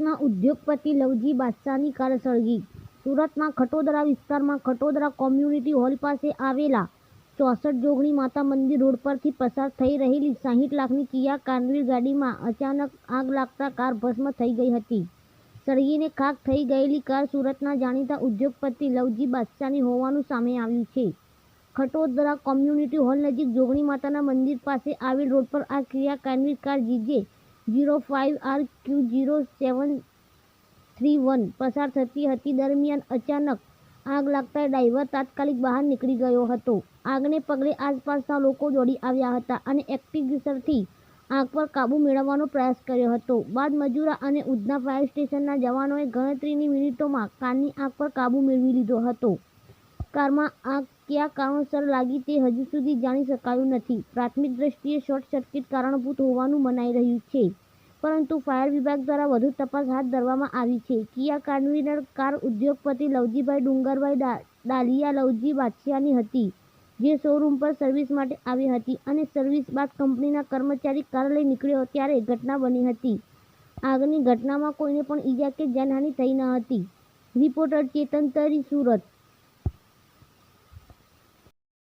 સુરતના ઉદ્યોગપતિ લવજી બાદશાહની કાર સળગી. સુરતના ખટોદરા વિસ્તારમાં ખટોદરા કોમ્યુનિટી હોલ પાસે આવેલા 64 જોગણી માતા મંદિર રોડ પરથી પસાર થઈ રહેલી 60 લાખની કિયા કાર્નિવલ ગાડીમાં અચાનક આગ લાગતા કાર ભસ્મ થઈ ગઈ હતી. સળગીને ખાખ થઈ ગયેલી કાર સુરતના જાણીતા ઉદ્યોગપતિ લવજી બાદશાહની હોવાનું સામે આવ્યું છે. ખટોદરા કોમ્યુનિટી હોલ નજીક જોગણી માતાના મંદિર પાસે આવેલ રોડ પર આ કિયા કાર્નિવલ કાર GJ 05RQ0731 પસાર થતી હતી. દરમિયાન અચાનક આગ લાગતા ડ્રાઈવર તાત્કાલિક બહાર નીકળી ગયો હતો. આગને પગલે આસપાસના લોકો દોડી આવ્યા હતા અને એક્સ્ટિંગ્વિશરથી આગ પર કાબૂ મેળવવાનો પ્રયાસ કર્યો હતો. બાદ મજૂરા અને ઉધના ફાયર સ્ટેશનના જવાનોએ ગણતરીની મિનિટોમાં કારની આગ પર કાબૂ મેળવી લીધો હતો. કારમાં આગ કયા કારણોસર લાગી તે હજુ સુધી જાણી શકાયું નથી. પ્રાથમિક દ્રષ્ટિએ શોર્ટ સર્કિટ કારણભૂત હોવાનું મનાઈ રહ્યું છે, પરંતુ ફાયર વિભાગ દ્વારા વધુ તપાસ હાથ ધરવામાં આવી છે. કિયા કાર્નિવલ કાર ઉદ્યોગપતિ લવજીભાઈ ડુંગરભાઈ ડાલિયા લવજી બાદશાહની હતી, જે શોરૂમ પર સર્વિસ માટે આવી હતી અને સર્વિસ બાદ કંપનીના કર્મચારી કાર લઈ નીકળ્યો ત્યારે ઘટના બની હતી. આગની ઘટનામાં કોઈને પણ ઈજા કે જાનહાનિ થઈ ન હતી. રિપોર્ટર ચેતન તરી, સુરત.